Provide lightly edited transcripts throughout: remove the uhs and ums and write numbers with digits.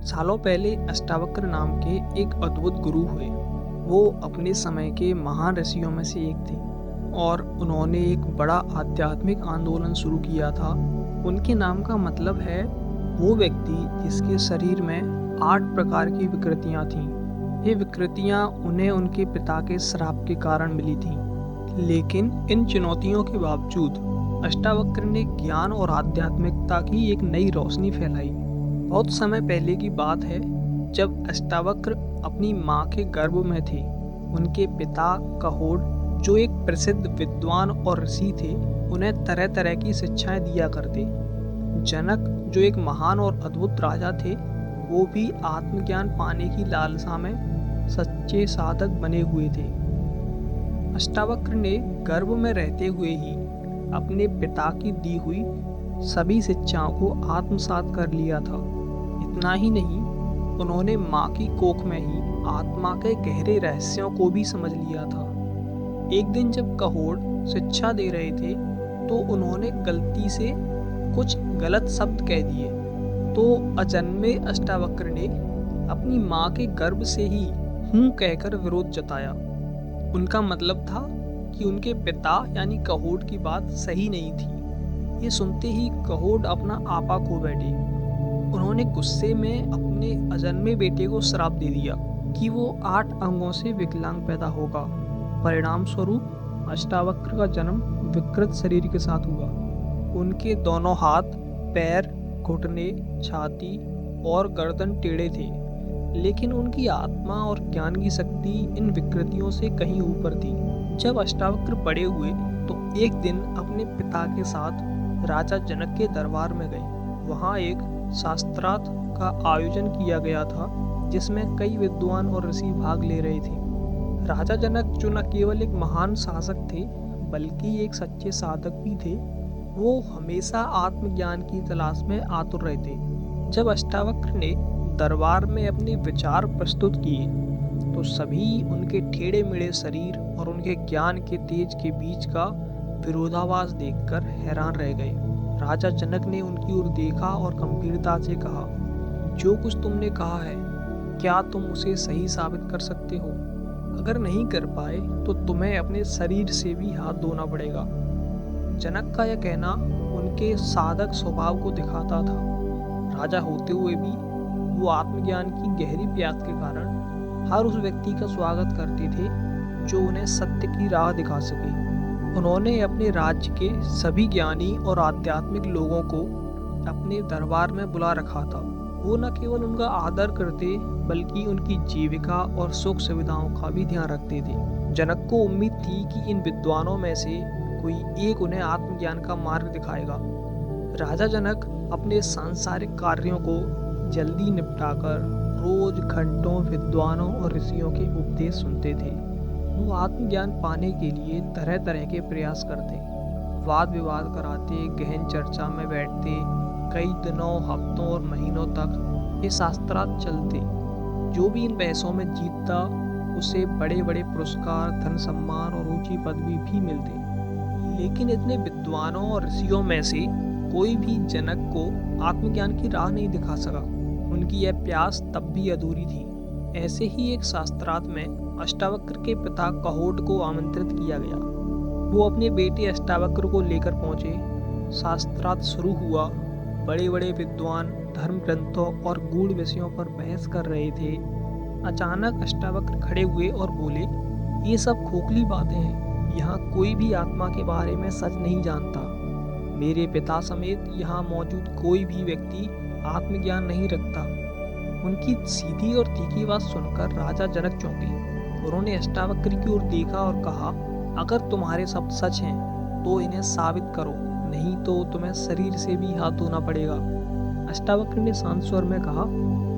सालों पहले अष्टावक्र नाम के एक अद्भुत गुरु हुए। वो अपने समय के महान ऋषियों में से एक थे और उन्होंने एक बड़ा आध्यात्मिक आंदोलन शुरू किया था। उनके नाम का मतलब है वो व्यक्ति जिसके शरीर में 8 प्रकार की विकृतियां थीं। ये विकृतियां उन्हें उनके पिता के श्राप के कारण मिली थीं। लेकिन इन चुनौतियों के बावजूद अष्टावक्र ने ज्ञान और आध्यात्मिकता की एक नई रोशनी फैलाई। बहुत समय पहले की बात है, जब अष्टावक्र अपनी माँ के गर्भ में थे। उनके पिता कहोड, जो एक प्रसिद्ध विद्वान और ऋषि थे, उन्हें तरह तरह की शिक्षाएं दिया करते। जनक, जो एक महान और अद्भुत राजा थे, वो भी आत्मज्ञान पाने की लालसा में सच्चे साधक बने हुए थे। अष्टावक्र ने गर्भ में रहते हुए ही अपने पिता की दी हुई सभी शिक्षाओं को आत्मसात कर लिया था। इतना ही नहीं, उन्होंने माँ की कोख में ही आत्मा के गहरे रहस्यों को भी समझ लिया था। एक दिन जब कहोड शिक्षा दे रहे थे तो उन्होंने गलती से कुछ गलत शब्द कह दिए, तो अजन्मे अष्टावक्र ने अपनी माँ के गर्भ से ही हूँ कहकर विरोध जताया। उनका मतलब था कि उनके पिता यानी कहोड की बात सही नहीं थी। ये सुनते ही कहोड अपना आपा खो बैठे। उन्होंने गुस्से में अपने अजन्मे बेटे को श्राप दे दिया कि वो 8 अंगों से विकलांग पैदा होगा। परिणाम स्वरूप अष्टावक्र का जन्म विकृत शरीर के साथ हुआ। उनके दोनों हाथ, पैर, घुटने, छाती और गर्दन टेढ़े थे, लेकिन उनकी आत्मा और ज्ञान की शक्ति इन विकृतियों से कहीं ऊपर थी। जब अष्टावक्र बड़े हुए तो एक दिन अपने पिता के साथ राजा जनक के दरबार में गए। वहाँ एक शास्त्रार्थ का आयोजन किया गया था, जिसमें कई विद्वान और ऋषि भाग ले रहे थे। राजा जनक, जो न केवल एक महान शासक थे बल्कि एक सच्चे साधक भी थे, वो हमेशा आत्मज्ञान की तलाश में आतुर रहते। जब अष्टावक्र ने दरबार में अपने विचार प्रस्तुत किए तो सभी उनके टेढ़े मेढ़े शरीर और उनके ज्ञान के तेज के बीच का विरोधाभास देखकर हैरान रह गए। राजा जनक ने उनकी ओर देखा और गंभीरता से कहा, जो कुछ तुमने कहा है, क्या तुम उसे सही साबित कर सकते हो? अगर नहीं कर पाए तो तुम्हें अपने शरीर से भी हाथ धोना पड़ेगा। जनक का यह कहना उनके साधक स्वभाव को दिखाता था। राजा होते हुए भी वो आत्मज्ञान की गहरी प्यास के कारण हर उस व्यक्ति का स्वागत करते थे जो उन्हें सत्य की राह दिखा सके। उन्होंने अपने राज्य के सभी ज्ञानी और आध्यात्मिक लोगों को अपने दरबार में बुला रखा था। वो न केवल उनका आदर करते बल्कि उनकी जीविका और सुख सुविधाओं का भी ध्यान रखते थे। जनक को उम्मीद थी कि इन विद्वानों में से कोई एक उन्हें आत्मज्ञान का मार्ग दिखाएगा। राजा जनक अपने सांसारिक कार्यों को जल्दी निपटाकर रोज घंटों विद्वानों और ऋषियों के उपदेश सुनते थे। वो आत्मज्ञान पाने के लिए तरह तरह के प्रयास करते, वाद विवाद कराते, गहन चर्चा में बैठते। कई दिनों, हफ्तों और महीनों तक ये शास्त्रार्थ चलते। जो भी इन बहसों में जीतता उसे बड़े बड़े पुरस्कार, धन सम्मान और ऊंची पदवी भी मिलते। लेकिन इतने विद्वानों और ऋषियों में से कोई भी जनक को आत्मज्ञान की राह नहीं दिखा सका। उनकी यह प्यास तब भी अधूरी थी। ऐसे ही एक शास्त्रार्थ में अष्टावक्र के पिता कहोड को आमंत्रित किया गया। वो अपने बेटे अष्टावक्र को लेकर पहुंचे। शास्त्रार्थ शुरू हुआ। बड़े बड़े विद्वान धर्म ग्रंथों और गूढ़ विषयों पर बहस कर रहे थे। अचानक अष्टावक्र खड़े हुए और बोले, ये सब खोखली बातें हैं। यहाँ कोई भी आत्मा के बारे में सच नहीं जानता। मेरे पिता समेत यहाँ मौजूद कोई भी व्यक्ति आत्मज्ञान नहीं रखता। उनकी सीधी और तीखी बात सुनकर राजा जनक चौंके। उन्होंने अष्टावक्र की ओर देखा और कहा, अगर तुम्हारे शब्द सच हैं तो इन्हें साबित करो, नहीं तो तुम्हें शरीर से भी हाथ धोना पड़ेगा। अष्टावक्र ने शांत स्वर में कहा,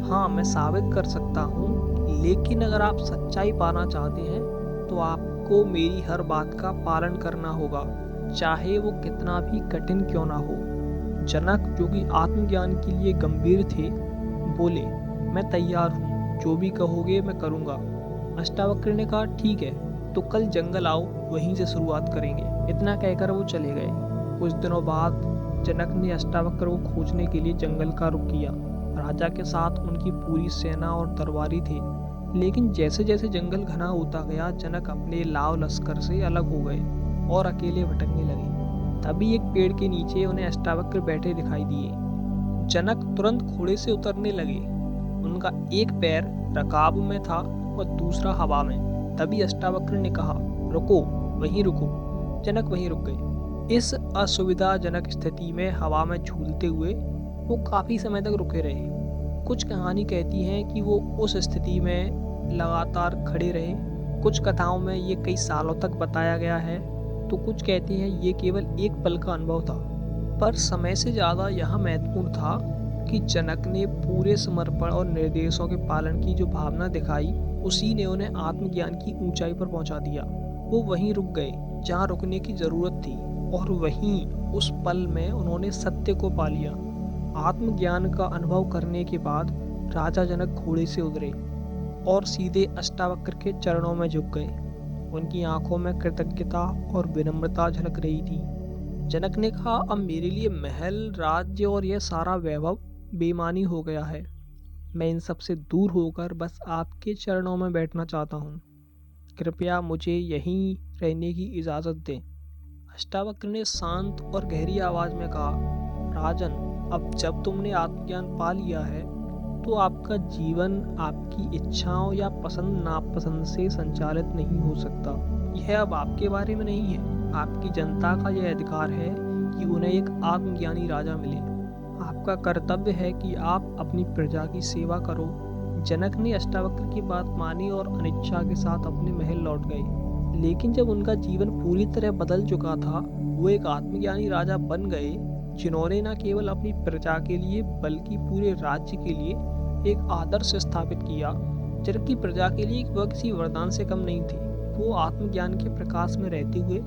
हाँ, मैं साबित कर सकता हूँ, लेकिन अगर आप सच्चाई पाना चाहते हैं तो आपको मेरी हर बात का पालन करना होगा, चाहे वो कितना भी कठिन क्यों ना हो। जनक, जो कि आत्मज्ञान के लिए गंभीर थे, बोले, मैं तैयार हूँ, जो भी कहोगे मैं करूँगा। अष्टावक्र ने कहा, ठीक है, तो कल जंगल आओ, वहीं से शुरुआत करेंगे। इतना कहकर वो चले गए। कुछ दिनों बाद जनक ने अष्टावक्र को खोजने के लिए जंगल का रुख किया। राजा के साथ उनकी पूरी सेना और तलवारी थी। लेकिन जैसे जैसे जंगल घना होता गया, जनक अपने लाव लश्कर से अलग हो गए और अकेले भटकने लगे। तभी एक पेड़ के नीचे उन्हें अष्टावक्र बैठे दिखाई दिए। जनक तुरंत घोड़े से उतरने लगे। उनका एक पैर रकाब में था और दूसरा हवा में। तभी अष्टावक्र ने कहा, रुको, वहीं रुको। जनक वहीं रुक गए। इस असुविधाजनक स्थिति में हवा में झूलते हुए वो काफी समय तक रुके रहे। कुछ कहानी कहती है कि वो उस स्थिति में लगातार खड़े रहे। कुछ कथाओं में ये कई सालों तक बताया गया है, तो कुछ कहती हैं ये केवल एक पल का अनुभव था। पर समय से ज़्यादा यह महत्वपूर्ण था कि जनक ने पूरे समर्पण और निर्देशों के पालन की जो भावना दिखाई, उसी ने उन्हें आत्मज्ञान की ऊंचाई पर पहुंचा दिया। वो वहीं रुक गए जहां रुकने की जरूरत थी, और वहीं उस पल में उन्होंने सत्य को पा लिया। आत्मज्ञान का अनुभव करने के बाद राजा जनक घोड़े से उतरे और सीधे अष्टावक्र के चरणों में झुक गए। उनकी आंखों में कृतज्ञता और विनम्रता झलक रही थी। जनक ने कहा, अब मेरे लिए महल, राज्य और यह सारा वैभव बेमानी हो गया है। मैं इन सब से दूर होकर बस आपके चरणों में बैठना चाहता हूँ। कृपया मुझे यहीं रहने की इजाज़त दें। अष्टावक्र ने शांत और गहरी आवाज़ में कहा, राजन, अब जब तुमने आत्मज्ञान पा लिया है तो आपका जीवन आपकी इच्छाओं या पसंद नापसंद से संचालित नहीं हो सकता। यह अब आपके बारे में नहीं है। आपकी जनता का यह अधिकार है कि उन्हें एक आत्मज्ञानी राजा मिले। आपका कर्तव्य है कि आप अपनी प्रजा की सेवा करो। जनक ने अष्टावक्र की बात मानी और अनिच्छा के साथ अपने महल लौट गए। लेकिन जब उनका जीवन पूरी तरह बदल चुका था, वो एक आत्मज्ञानी राजा बन गए, जिन्होंने न केवल अपनी प्रजा के लिए बल्कि पूरे राज्य के लिए एक आदर्श स्थापित किया। जनक की प्रजा के लिए वह किसी वरदान से कम नहीं थे। वो आत्मज्ञान के प्रकाश में रहते हुए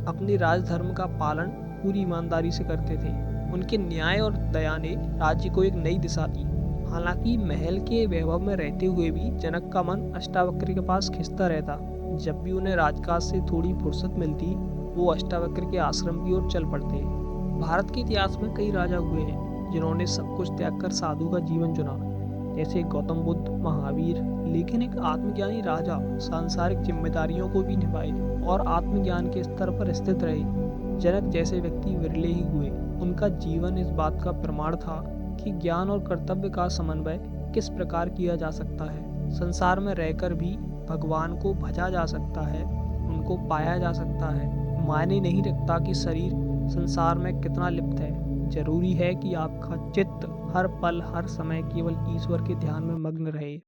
अपने राजधर्म का पालन पूरी ईमानदारी से करते थे। उनके न्याय और दया ने राज्य को एक नई दिशा दी। हालांकि महल के वैभव में रहते हुए भी जनक का मन अष्टावक्र के पास खिंचता रहता। जब भी उन्हें राजकाज से थोड़ी फुर्सत मिलती, वो अष्टावक्र के आश्रम की ओर चल पड़ते। भारत के इतिहास में कई राजा हुए हैं जिन्होंने सब कुछ त्याग कर साधु का जीवन चुना, जैसे गौतम बुद्ध, महावीर। लेकिन एक आत्मज्ञानी राजा सांसारिक जिम्मेदारियों को भी निभाए और आत्मज्ञान के स्तर पर स्थित रहे। जनक जैसे व्यक्ति विरले ही हुए। उनका जीवन इस बात का प्रमाण था कि ज्ञान और कर्तव्य का समन्वय किस प्रकार किया जा सकता है। संसार में रहकर भी भगवान को भजा जा सकता है, उनको पाया जा सकता है। मायने नहीं रखता कि शरीर संसार में कितना लिप्त है। जरूरी है कि आपका चित्त हर पल हर समय केवल ईश्वर के ध्यान में मग्न रहे।